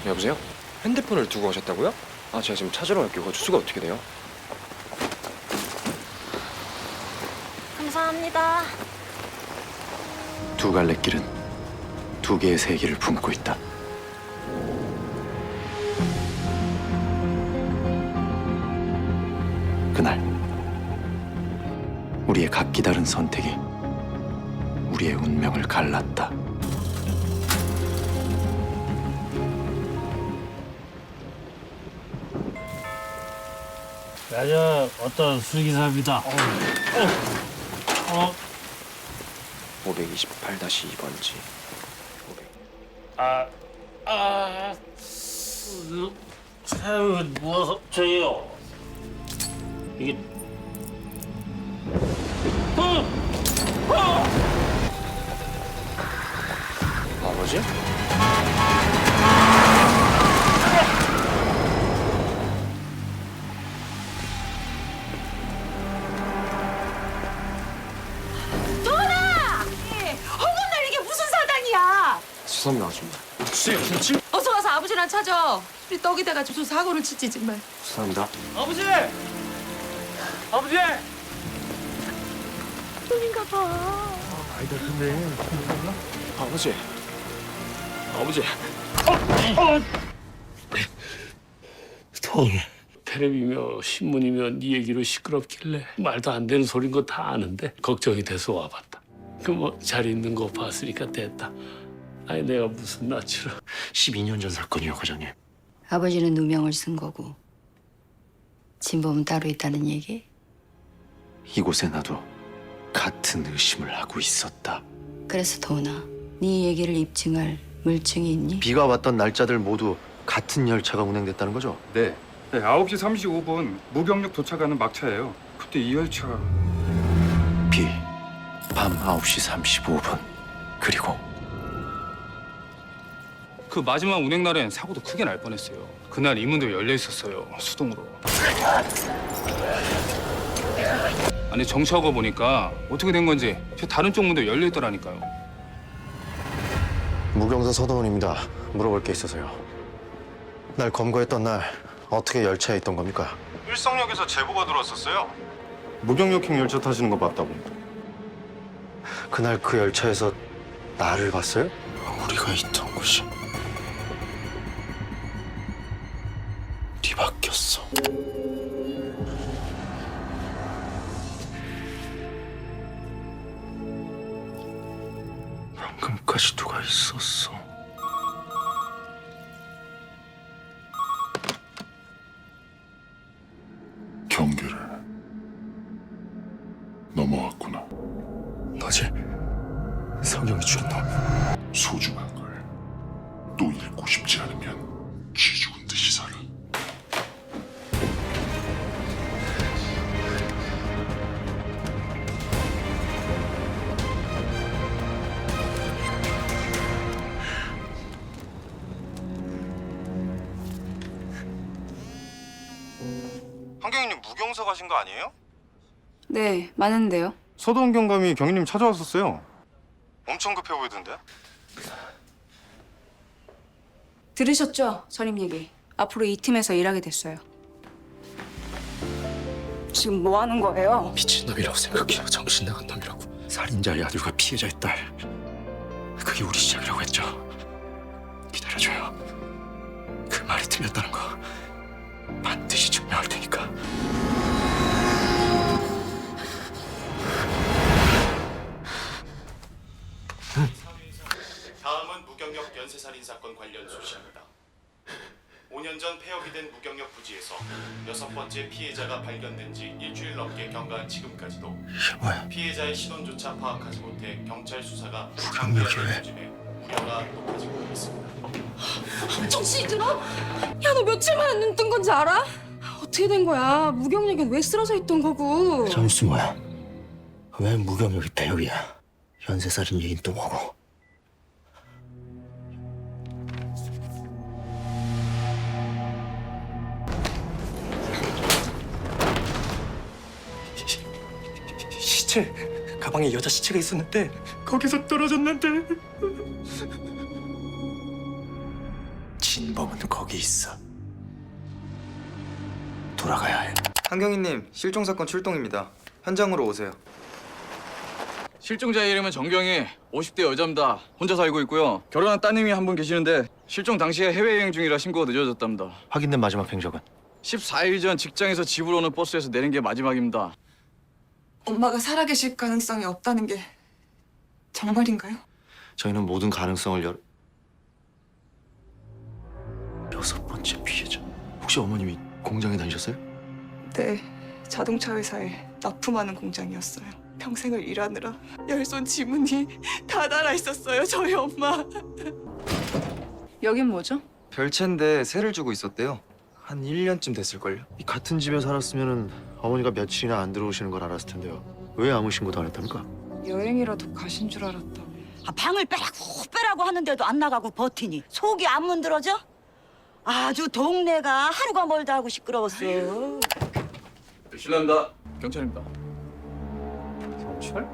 여보세요? 핸드폰을 두고 가셨다고요? 아, 제가 지금 찾으러 갈게요. 그 주소가 어떻게 돼요? 감사합니다. 두 갈래 길은 두 개의 세계를 품고 있다. 그날 우리의 각기 다른 선택이 우리의 운명을 갈랐다. 야자 어떤 수기사입니다. 528-2번지. 사유 누워서 저요. 이게 아버지? 허군날 이게 무슨 사단이야? 죄송합니다, 아줌마. 김치? 어서 와서 아버지랑 찾아. 우리 떡이 돼가지고 무슨 사고를 치지 정말. 죄송합니다. 아버지! 아버지! 꿈인가 봐. 아버지. 아버지. 돈. 텔레비며 신문이며 네 얘기로 시끄럽길래 말도 안 되는 소린 거 다 아는데 걱정이 돼서 와봤다. 그 뭐 잘 있는 거 봤으니까 됐다. 아니 내가 무슨 낯으로. 12년 전 사건이요, 과장님. 아버지는 누명을 쓴 거고 진범은 따로 있다는 얘기? 이곳에 나도 같은 의심을 하고 있었다. 그래서 도훈아, 네 얘기를 입증할 물증이 있니? 비가 왔던 날짜들 모두 같은 열차가 운행됐다는 거죠? 네. 네, 9시 35분 무경역 도착하는 막차예요. 그때 이 열차가 비, 밤 9시 35분. 그리고 그 마지막 운행 날엔 사고도 크게 날 뻔했어요. 그날 이문도 열려 있었어요. 수동으로. 아니 정차하고 보니까 어떻게 된 건지 저 다른 쪽 문도 열려 있더라니까요. 무경사 서도원입니다. 물어볼 게 있어서요. 날 검거했던 날 어떻게 열차에 있던 겁니까? 일성역에서 제보가 들어왔었어요. 무경역행 열차 타시는 거 맞다고. 그날 그 열차에서 나를 봤어요? 우리가 있던 곳이 뒤바뀌었어. 방금까지 누가 있었어? 경계를 넘어왔구나. 너지? 성경이 죽인 놈. 소중한 걸 또 잃고 싶지 않으면 쥐 죽은 듯이 살아. 한경님 무경서 가신 거 아니에요? 네, 많은데요. 서도원 경감이 경위님 찾아왔었어요. 엄청 급해 보이던데? 들으셨죠? 전임 얘기. 앞으로 이 팀에서 일하게 됐어요. 지금 뭐 하는 거예요? 미친놈이라고 생각해요. 정신 나간 놈이라고. 살인자의 아들과 피해자의 딸. 그게 우리 시작이라고 했죠. 기다려줘요. 그 말이 틀렸다는 거 반드시 증명할 테니까. 다음은 무경력 연쇄살인 사건 관련 소식입니다. 5년 전 폐업이 된 무경력 부지에서 6번째 피해자가 발견된 지 일주일 넘게 경과한 지금까지도 뭐야? 피해자의 신원조차 파악하지 못해 경찰 수사가 무경력이 왜? 요즘에 우려가 높아지고 있습니다. 정신이 들어? 야, 너 며칠 만에 눈 뜬 건지 알아? 어떻게 된 거야? 무경력엔 왜 쓰러져 있던 거고? 점수 뭐야? 왜 무경력이 배역이야? 연쇄살인 얘긴 또 뭐고? 시체. 가방에 여자 시체가 있었는데 거기서 떨어졌는데. 진범은 거기 있어. 돌아가야 해. 한경희님, 실종 사건 출동입니다. 현장으로 오세요. 실종자의 이름은 정경희, 50대 여자입니다. 혼자 살고 있고요. 결혼한 따님이 한 분 계시는데 실종 당시에 해외여행 중이라 신고가 늦어졌답니다. 확인된 마지막 행적은? 14일 전 직장에서 집으로 오는 버스에서 내린 게 마지막입니다. 엄마가 살아계실 가능성이 없다는 게 정말인가요? 저희는 모든 가능성을 여섯 번째 피해자. 혹시 어머님이 공장에 다니셨어요? 네, 자동차 회사에 납품하는 공장이었어요. 평생을 일하느라 열손 지문이 다 달아 있었어요, 저희 엄마. 여긴 뭐죠? 별채인데 세를 주고 있었대요. 한 1년쯤 됐을걸요. 이 같은 집에 살았으면은 어머니가 며칠이나 안 들어오시는 걸 알았을 텐데요. 왜 아무 신고도 안 했답니까? 여행이라도 가신 줄 알았다고. 방을 빼라고 하는데도 안 나가고 버티니 속이 안 문드러져? 아주 동네가 하루가 멀다 하고 시끄러웠어. 실례합니다. 경찰입니다. 경찰?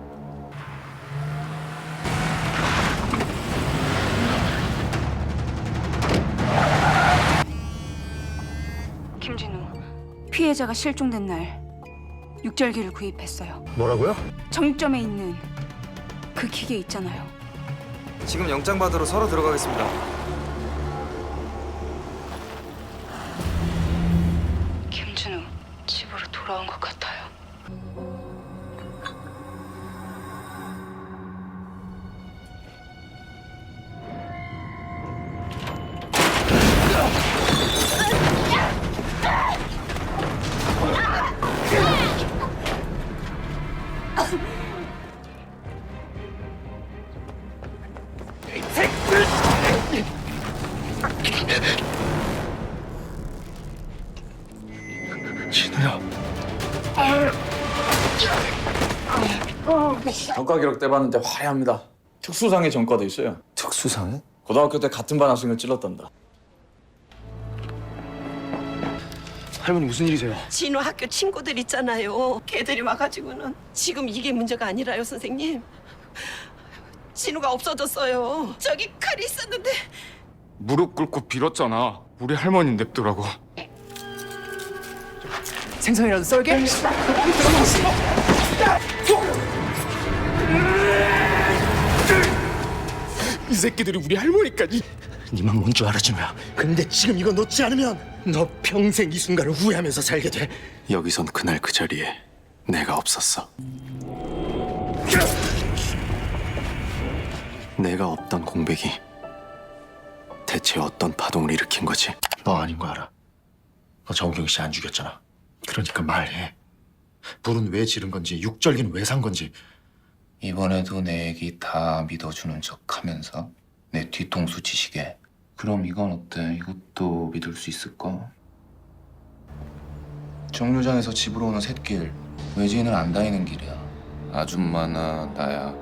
김진우, 피해자가 실종된 날 육절기를 구입했어요. 뭐라고요? 정육점에 있는 그 기계 있잖아요. 지금 영장 받으러 서로 들어가겠습니다. 김진우, 집으로 돌아온 것 같아요. 진우야. 전과 기록 떼봤는데 화려합니다. 특수상해 전과도 있어요. 특수상해? 고등학교 때 같은 반 학생을 찔렀답니다. 할머니 무슨 일이세요? 진우 학교 친구들 있잖아요. 걔들이 와가지고는 지금 이게 문제가 아니라요, 선생님. 진우가 없어졌어요. 저기 칼이 있었는데. 무릎 꿇고 빌었잖아. 우리 할머니 냅두라고. 생선이라도 썰게? 이 새끼들이 우리 할머니까지. 니만 뭔 줄 알아, 진우야. 근데 지금 이거 놓지 않으면 너 평생 이 순간을 후회하면서 살게 돼. 여기선 그날 그 자리에 내가 없었어. 내가 없던 공백이 대체 어떤 파동을 일으킨 거지? 너 아닌 거 알아. 너 정경희 씨 안 죽였잖아. 그러니까 말해. 불은 왜 지른 건지, 육절기는 왜 산 건지. 이번에도 내 얘기 다 믿어주는 척하면서 내 뒤통수 치시게. 그럼 이건 어때? 이것도 믿을 수 있을까? 정류장에서 집으로 오는 샛길, 외지인은 안 다니는 길이야. 아줌마나 나야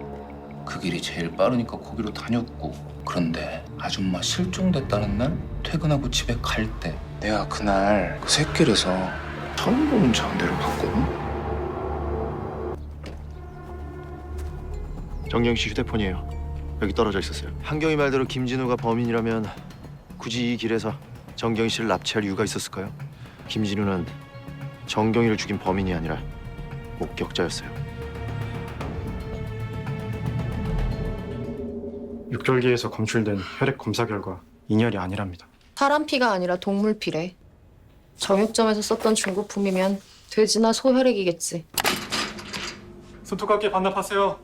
그 길이 제일 빠르니까 거기로 다녔고. 그런데 아줌마 실종됐다는 날 퇴근하고 집에 갈 때 내가 그날 그 샛길에서 처음 보는 장대를 봤거든. 정경희 씨 휴대폰이에요. 여기 떨어져 있었어요. 한경희 말대로 김진우가 범인이라면 굳이 이 길에서 정경희 씨를 납치할 이유가 있었을까요? 김진우는 정경희를 죽인 범인이 아니라 목격자였어요. 육절기에서 검출된 혈액 검사 결과 인혈이 아니랍니다. 사람 피가 아니라 동물 피래. 정육점에서 썼던 중고품이면 돼지나 소 혈액이겠지. 손톱깎이 반납하세요.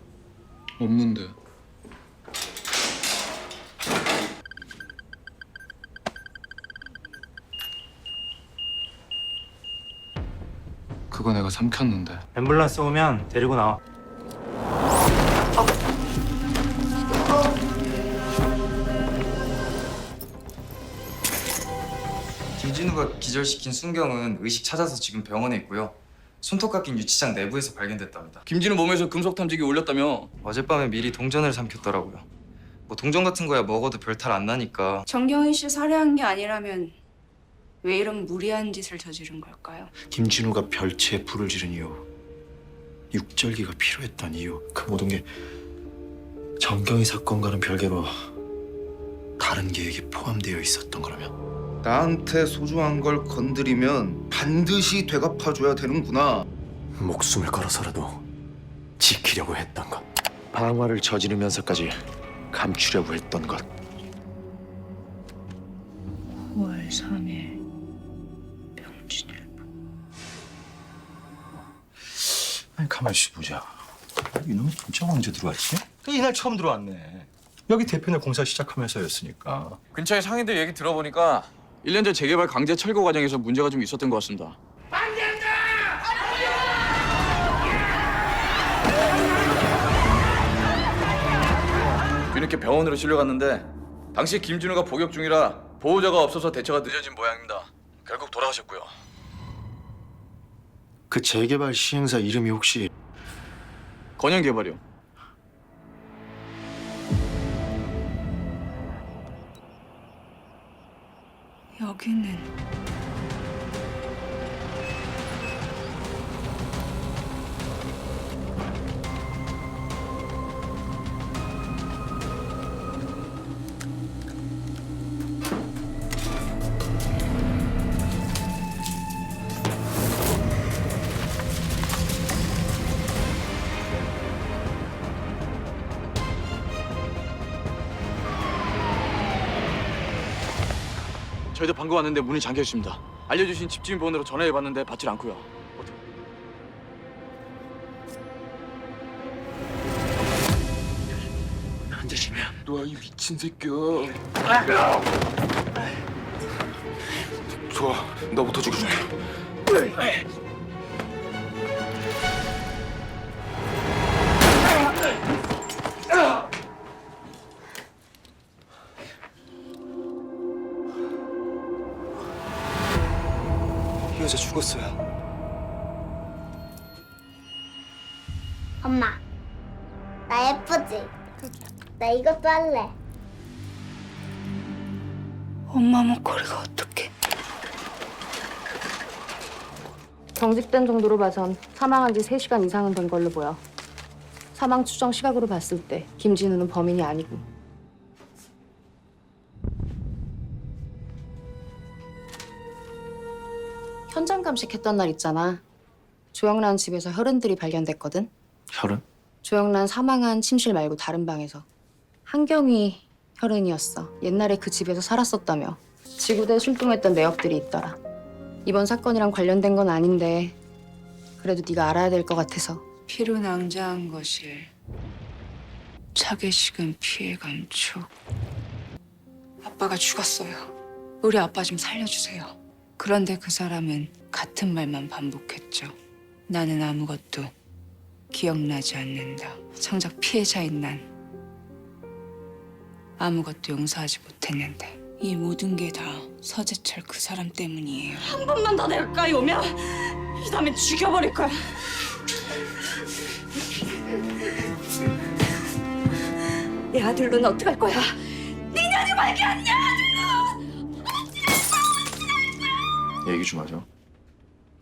없는데. 그거 내가 삼켰는데. 앰뷸런스 오면 데리고 나와. 김진우가 기절시킨 순경은 의식 찾아서 지금 병원에 있고요. 손톱 깎인 유치장 내부에서 발견됐답니다. 김진우 몸에서 금속 탐지기 올렸다며. 어젯밤에 미리 동전을 삼켰더라고요. 뭐 동전 같은 거야 먹어도 별 탈 안 나니까. 정경희 씨 살해한 게 아니라면 왜 이런 무리한 짓을 저지른 걸까요? 김진우가 별채에 불을 지른 이유, 육절기가 필요했던 이유, 그 모든 게 정경희 사건과는 별개로 다 다른 계획에 포함되어 있었던 거라면 나한테 소중한 걸 건드리면 반드시 되갚아줘야 되는구나. 목숨을 걸어서라도 지키려고 했던 것. 방화를 저지르면서까지 감추려고 했던 것. 9월 3일 병진일보. 아니 가만히 있어 보자. 이놈이 진짜 언제 들어왔지? 이날 처음 들어왔네. 여기 대표네 공사 시작하면서였으니까. 근처에 상인들 얘기 들어보니까 1년 전 재개발 강제 철거 과정에서 문제가 좀 있었던 것 같습니다. 뒤늦게 병원으로 실려갔는데 당시 김진우가 복역 중이라 보호자가 없어서 대처가 늦어진 모양입니다. 결국 돌아가셨고요. 그 재개발 시행사 이름이 혹시 건영개발이요. 여기는 저희도 방금 왔는데 문이 잠겨 있습니다. 알려주신 집주인 번호로 전화해봤는데 받질 않고요. 앉으시면 너 이 미친 새끼야. 좋아, 너부터 죽여줄게. 이 여자 죽었어요. 엄마, 나 예쁘지? 나 이것도 할래. 엄마 목걸이가 어떡해? 경직된 정도로 봐선 사망한 지 3시간 이상은 된 걸로 보여. 사망 추정 시각으로 봤을 때 김진우는 범인이 아니고. 현장 감식했던 날 있잖아. 조영란 집에서 혈흔들이 발견됐거든. 혈흔? 조영란 사망한 침실 말고 다른 방에서. 한경이 혈흔이었어. 옛날에 그 집에서 살았었다며. 지구대에 출동했던 내역들이 있더라. 이번 사건이랑 관련된 건 아닌데 그래도 네가 알아야 될 것 같아서. 피로 낭자한 것일. 차게식은 피해 감축. 아빠가 죽었어요. 우리 아빠 좀 살려주세요. 그런데 그 사람은 같은 말만 반복했죠. 나는 아무것도 기억나지 않는다. 정작 피해자인 난 아무것도 용서하지 못했는데 이 모든 게 다 서재철 그 사람 때문이에요. 한 번만 더 내 가까이 오면 이 다음에 죽여버릴 거야. 내 아들로는 어떡할 거야? 네 년이밖에 안 돼, 아들로! 얘기 좀 하죠.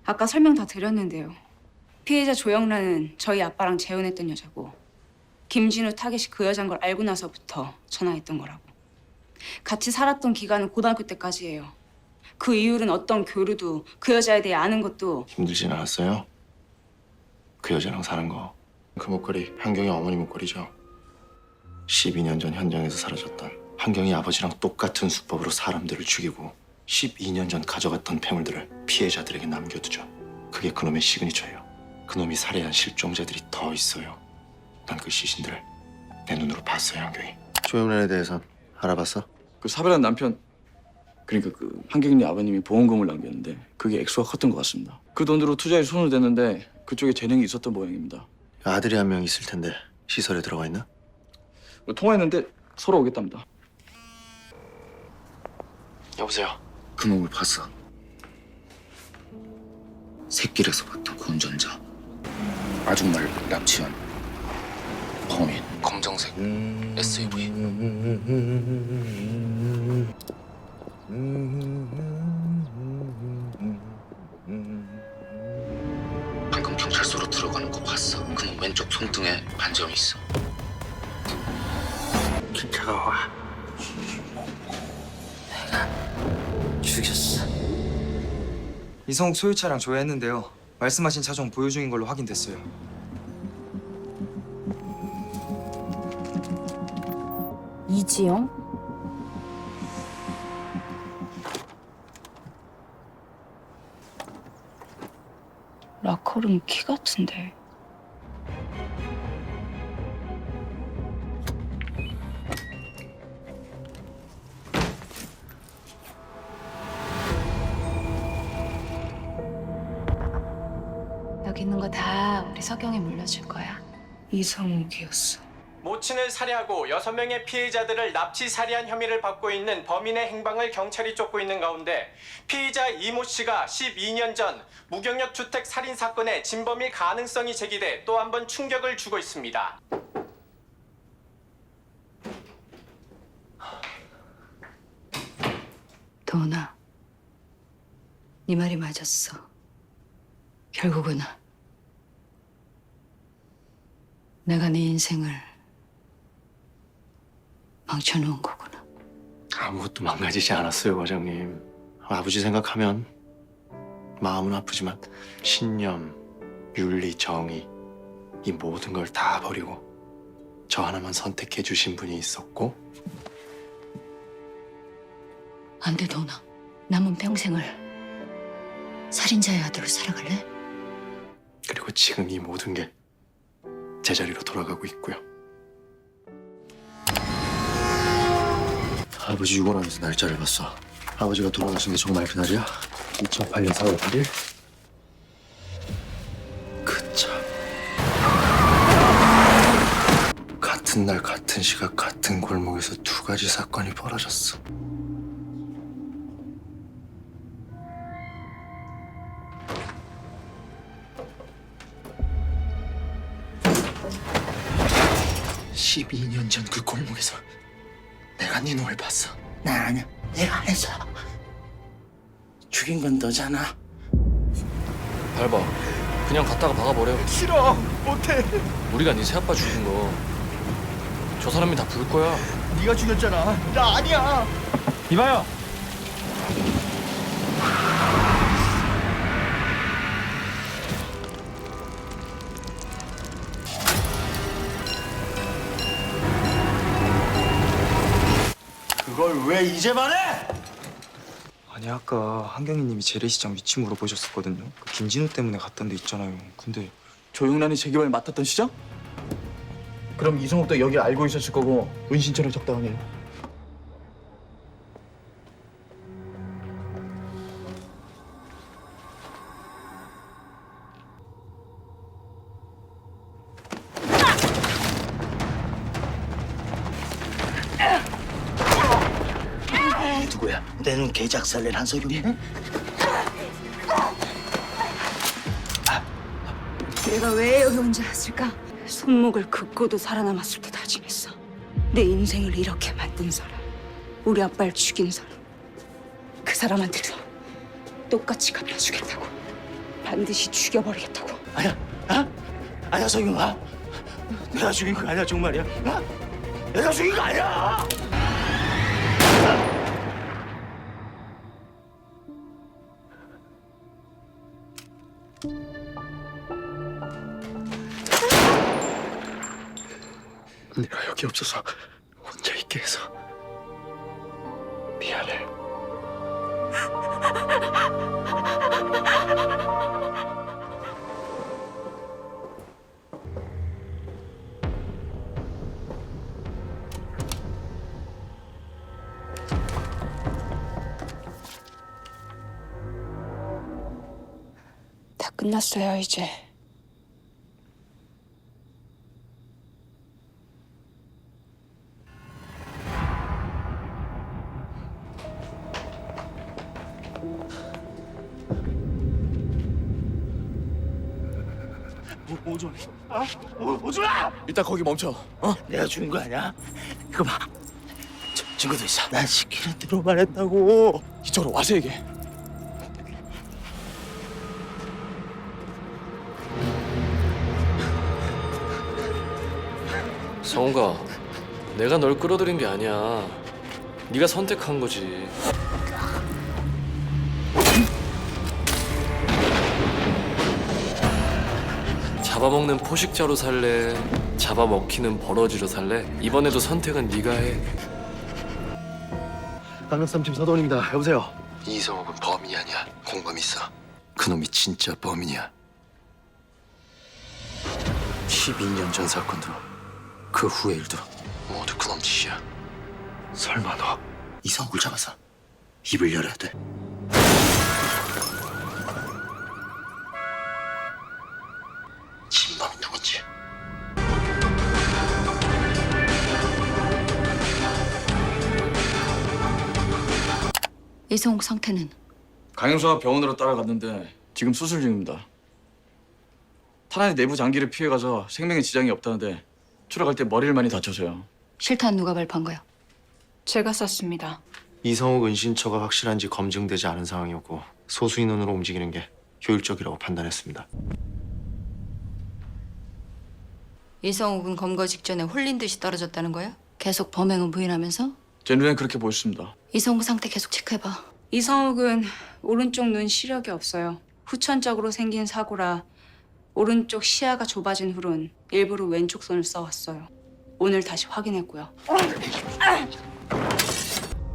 아까 설명 다 드렸는데요. 피해자 조영란은 저희 아빠랑 재혼했던 여자고 김진우 타겟이 그 여잔 걸 알고 나서부터 전화했던 거라고. 같이 살았던 기간은 고등학교 때까지예요. 그 이후로는 어떤 교류도 그 여자에 대해 아는 것도. 힘들진 않았어요? 그 여자랑 사는 거. 그 목걸이 한경이 어머니 목걸이죠. 12년 전 현장에서 사라졌던 한경이 아버지랑 똑같은 수법으로 사람들을 죽이고 12년 전 가져갔던 폐물들을 피해자들에게 남겨두죠. 그게 그놈의 시그니처예요. 그놈이 살해한 실종자들이 더 있어요. 난 그 시신들을 내 눈으로 봤어요, 한경이. 조영란에 대해선 알아봤어? 그 사별한 남편, 그러니까 그 한경이 아버님이 보험금을 남겼는데 그게 액수가 컸던 것 같습니다. 그 돈으로 투자에 손을 댔는데 그쪽에 재능이 있었던 모양입니다. 아들이 한 명 있을 텐데 시설에 들어가 있나? 통화했는데 서로 오겠답니다. 여보세요? 그 놈을 봤어. 새길에서 봤던 그 운전자. 아줌마를 납치한 범인. 검정색 SUV. 방금 경찰서로 들어가는 거 봤어. 그놈 왼쪽 손등에 반점이 있어. 기차가 와. 죽였어. 이성욱 소유 차량 조회했는데요. 말씀하신 차종 보유 중인 걸로 확인됐어요. 이지영? 라커룸 키 같은데. 여기 있는 거 다 우리 석영이 물려줄 거야. 이성욱이었어. 모친을 살해하고 6명의 피해자들을 납치 살해한 혐의를 받고 있는 범인의 행방을 경찰이 쫓고 있는 가운데 피의자 이모 씨가 12년 전 무경력 주택 살인 사건의 진범일 가능성이 제기돼 또 한 번 충격을 주고 있습니다. 도훈아, 네 말이 맞았어. 결국은 내가 네 인생을 망쳐놓은 거구나. 아무것도 망가지지 않았어요, 과장님. 아버지 생각하면 마음은 아프지만 신념, 윤리, 정의 이 모든 걸 다 버리고 저 하나만 선택해 주신 분이 있었고 안 돼, 도훈아. 남은 평생을 살인자의 아들로 살아갈래? 그리고 지금 이 모든 게 제자리로 돌아가고 있고요. 아버지 유골함에서 날짜를 봤어. 아버지가 돌아가신 게 정말 그날이야? 2008년 4월 8일? 그 참. 같은 날 같은 시각 같은 골목에서 두 가지 사건이 벌어졌어. (12년) 전 그 골목에서 내가 네 놈을 봤어. 나 아니야. 내가 안 했어. 죽인 건 너잖아. 밟아. 그냥 갔다가 박아버려. 싫어. 못해. 우리가 네 새아빠 죽인 거 저 사람이 다 부를 거야. 네가 죽였잖아. 나 아니야. 이봐요. 그걸 왜 이제 말해? 아니 아까 한경희님이 재래시장 위치 물어보셨었거든요. 그 김진우 때문에 갔던 데 있잖아요. 근데 조용란이 재개발 맡았던 시장? 그럼 이성욱도 여기 알고 있었을 거고 은신처럼 적당하네. 누구야? 내 눈 개작살낸 한석윤이? 내가 왜 여기 혼자 왔을까? 손목을 긋고도 살아남았을 때 다짐했어. 내 인생을 이렇게 만든 사람, 우리 아빠를 죽인 사람, 그 사람한테도 똑같이 갚아주겠다고. 반드시 죽여버리겠다고. 아니야, 아니야 석윤아. 내가 죽인 거 아니야 정말이야. 내가 죽인 거 아니야. 내가 여기 없어서 혼자 있게 해서 미안해. 다 끝났어요, 이제. 오줌. 오줌아! 일단 거기 멈춰. 어? 내가 죽인 거 아니야? 이거 봐. 증거도 있어. 난 시키는 대로 말했다고. 이쪽으로 와서 얘기해. 성우가 내가 널 끌어들인 게 아니야. 네가 선택한 거지. 잡아먹는 포식자로 살래? 잡아먹히는 버러지로 살래? 이번에도 선택은 네가 해. 강력삼팀 서도원입니다. 여보세요. 이성욱은 범인이 아니야. 공범이 있어. 그놈이 진짜 범인이야. 12년 전 사건도 그 후의 일도 모두 그놈 짓이야. 설마 너 이성욱을 잡아서 입을 열어야 돼? 진범이 누군지. 이성욱 상태는? 강영수가 병원으로 따라갔는데 지금 수술 중입니다. 탄환이 내부 장기를 피해가서 생명에 지장이 없다는데 추락할 때 머리를 많이 다쳐서요. 실탄 누가 발포한 거야? 제가 쐈습니다. 이성욱 은신처가 확실한지 검증되지 않은 상황이었고 소수 인원으로 움직이는 게 효율적이라고 판단했습니다. 이성욱은 검거 직전에 홀린 듯이 떨어졌다는 거야? 계속 범행은 부인하면서? 제 눈엔 그렇게 보였습니다. 이성욱 상태 계속 체크해봐. 이성욱은 오른쪽 눈 시력이 없어요. 후천적으로 생긴 사고라 오른쪽 시야가 좁아진 후론 일부러 왼쪽 손을 써왔어요. 오늘 다시 확인했고요.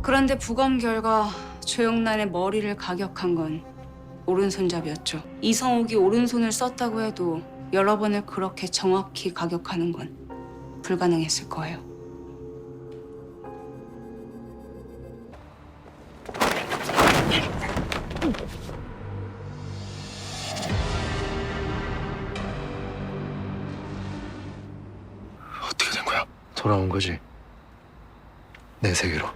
그런데 부검 결과 조영란의 머리를 가격한 건 오른손잡이였죠. 이성욱이 오른손을 썼다고 해도 여러 번을 그렇게 정확히 가격하는 건 불가능했을 거예요. 어떻게 된 거야? 돌아온 거지. 내 세계로.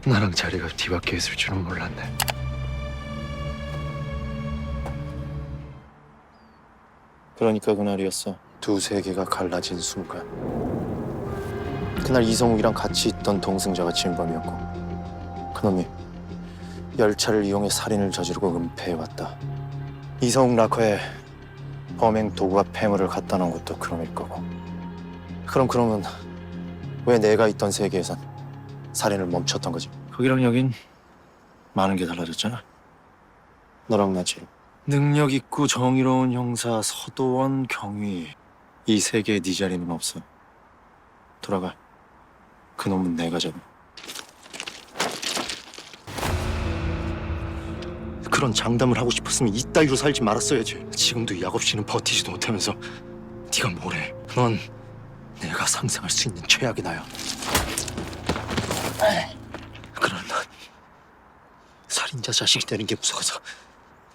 나랑 자리가 뒤바뀌어 있을 줄은 몰랐네. 그러니까 그날이었어. 두 세계가 갈라진 순간. 그날 이성욱이랑 같이 있던 동승자가 진범이었고 그놈이 열차를 이용해 살인을 저지르고 은폐해왔다. 이성욱 락커에 범행 도구와 폐물을 갖다 놓은 것도 그놈일 거고. 그럼 그놈은 왜 내가 있던 세계에선 살인을 멈췄던 거지? 거기랑 여긴 많은 게 달라졌잖아. 너랑 나 지금 능력 있고 정의로운 형사 서도원 경위. 이 세계에 네 자리는 없어. 돌아가. 그놈은 내가 잡아. 그런 장담을 하고 싶었으면 이따위로 살지 말았어야지. 지금도 약 없이는 버티지도 못하면서 네가 뭐래. 넌 내가 상상할 수 있는 최악의 나야. 그런 넌 살인자 자식이 되는 게 무서워서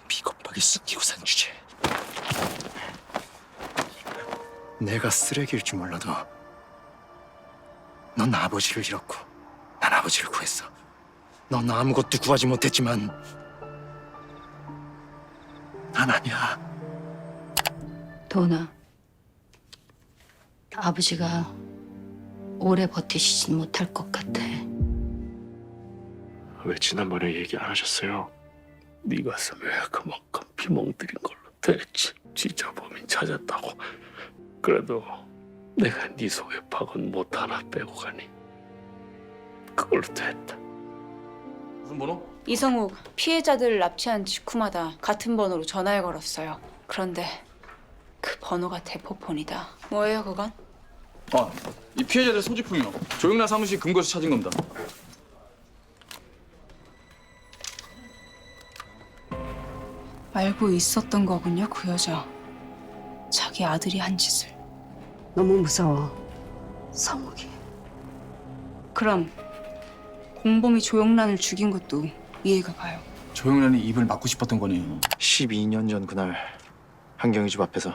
비겁하게 숨기고 산 주제. 내가 쓰레기일 줄 몰라도 넌 아버지를 잃었고 난 아버지를 구했어. 넌 아무것도 구하지 못했지만 난 아니야. 도훈아, 아버지가 오래 버티시진 못할 것 같아. 왜 지난번에 얘기 안 하셨어요? 네가 왜 그만큼 피멍들인 걸로 됐지. 진짜 범인 찾았다고. 그래도 내가 네 속에 박은 못 하나 빼고 가니 그걸로 됐다. 무슨 번호? 이성욱, 피해자들을 납치한 직후마다 같은 번호로 전화를 걸었어요. 그런데 그 번호가 대포폰이다. 뭐예요 그건? 이 피해자들 소지품이요. 조영란 사무실 금고에서 찾은 겁니다. 알고 있었던 거군요, 그 여자. 자기 아들이 한 짓을. 너무 무서워. 성욱이. 그럼 공범이 조영란을 죽인 것도 이해가 가요. 조영란이 입을 막고 싶었던 거네요. 12년 전 그날 한경희 집 앞에서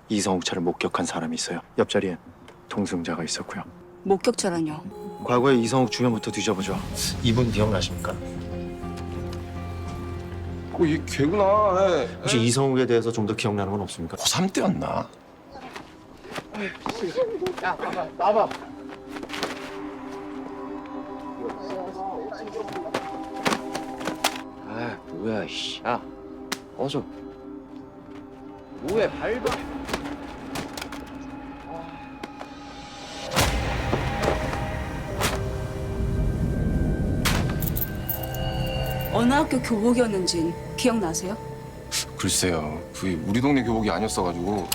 이성욱 차를 목격한 사람이 있어요. 옆자리에 동승자가 있었고요. 목격자라뇨? 과거에 이성욱 주변부터 뒤져보죠. 이분 기억나십니까? 이 걔구나. 혹시 이성욱에 대해서 좀 더 기억나는 건 없습니까? 고3 때였나? 야, 나봐. 아 뭐야 이씨. 야 어서. 뭐해 밟아. 어느 학교 교복이었는지 기억나세요? 글쎄요. 그게 우리 동네 교복이 아니었어가지고.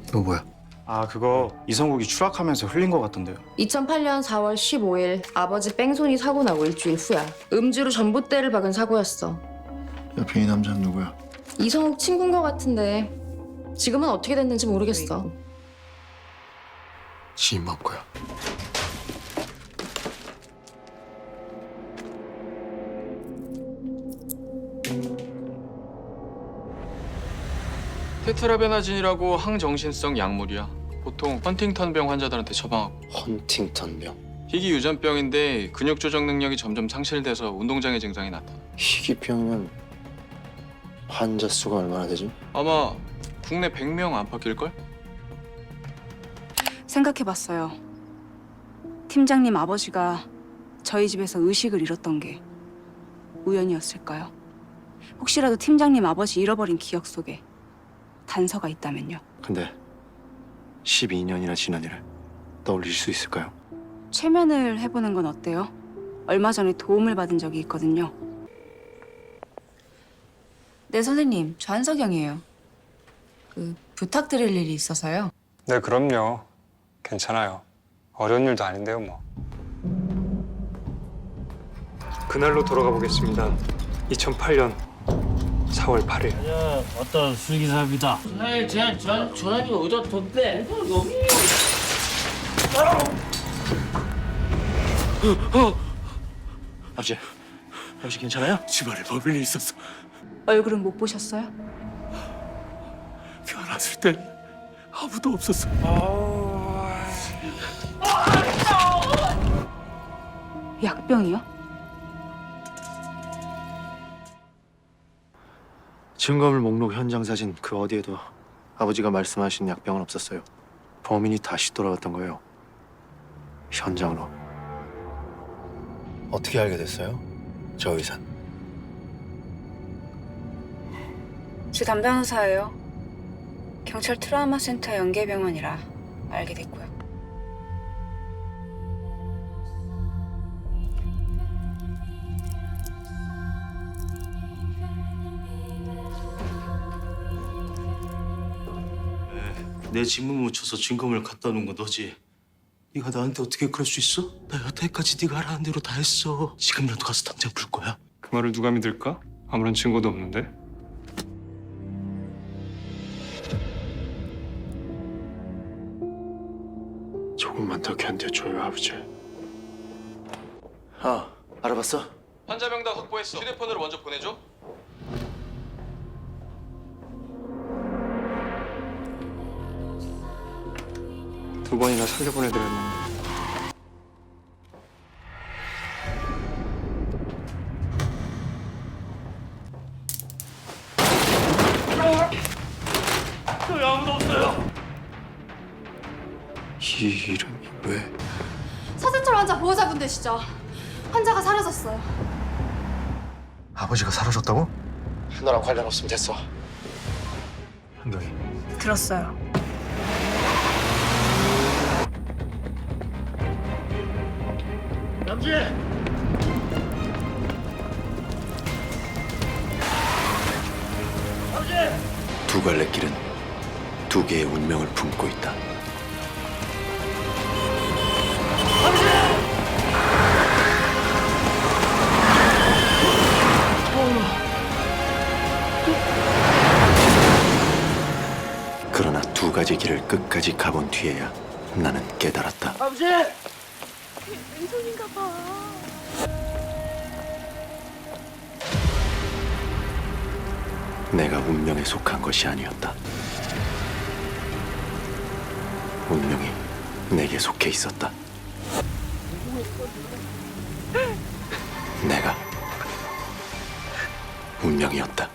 이거 뭐야? 아 그거 이성국이 추락하면서 흘린 것 같던데요. 2008년 4월 15일 아버지 뺑소니 사고 나고 일주일 후야. 음주로 전봇대를 박은 사고였어. 옆에 이 남자는 누구야? 이성욱 친구인 것 같은데 지금은 어떻게 됐는지 모르겠어. 지인 맞고요. 테트라베나진이라고 항정신성 약물이야. 보통 헌팅턴병 환자들한테 처방하고. 헌팅턴병. 희귀 유전병인데 근육 조정 능력이 점점 상실돼서 운동장애 증상이 나타나. 희귀병은 환자 수가 얼마나 되지? 아마 국내 100명 안팎일걸? 생각해봤어요. 팀장님 아버지가 저희 집에서 의식을 잃었던 게 우연이었을까요? 혹시라도 팀장님 아버지 잃어버린 기억 속에 단서가 있다면요. 근데 12년이나 지난 일을 떠올릴 수 있을까요? 최면을 해보는 건 어때요? 얼마 전에 도움을 받은 적이 있거든요. 네, 선생님. 저 한석영이에요. 부탁드릴 일이 있어서요. 네 그럼요. 괜찮아요. 어려운 일도 아닌데요 뭐. 그날로 돌아가 보겠습니다. 2008년 4월 8일. 어떤 수기사입니다. 아이, 전화기 어디다 뒀대? 여기. 아버지 괜찮아요? 집안에 범인이 있었어. 얼굴은 못 보셨어요? 태어났을 땐 아무도 없었어. 약병이요? 증거물 목록 현장 사진 그 어디에도 아버지가 말씀하신 약병은 없었어요. 범인이 다시 돌아왔던 거예요. 현장으로. 어떻게 알게 됐어요? 저 의사는. 제 담당 의사예요. 경찰 트라우마 센터 연계병원이라 알게 됐고요. 내 지문 묻혀서 증거물 갖다 놓은 거 너지? 네가 나한테 어떻게 그럴 수 있어? 나 여태까지 네가 하라는 대로 다 했어. 지금이라도 가서 당장 풀 거야. 그 말을 누가 믿을까? 아무런 증거도 없는데. 조금만 더 견뎌줘요, 아버지. 알아봤어? 환자 명단 확보했어. 휴대폰으로 먼저 보내줘. 두 번이나 살려보내드렸는데. 저기 아무도 없어요. 이 이름이 왜? 서진철 환자 보호자분되시죠? 환자가 사라졌어요. 아버지가 사라졌다고? 너랑 관련 없으면 됐어. 한경이. 들었어요. 남지! 두 갈래 길은 두 개의 운명을 품고 있다. 그러나 두 가지 길을 끝까지 가본 뒤에야 나는 깨달았다. 아버지! 왼손인가 봐. 내가 운명에 속한 것이 아니었다. 운명이 내게 속해 있었다. 내가 운명이었다.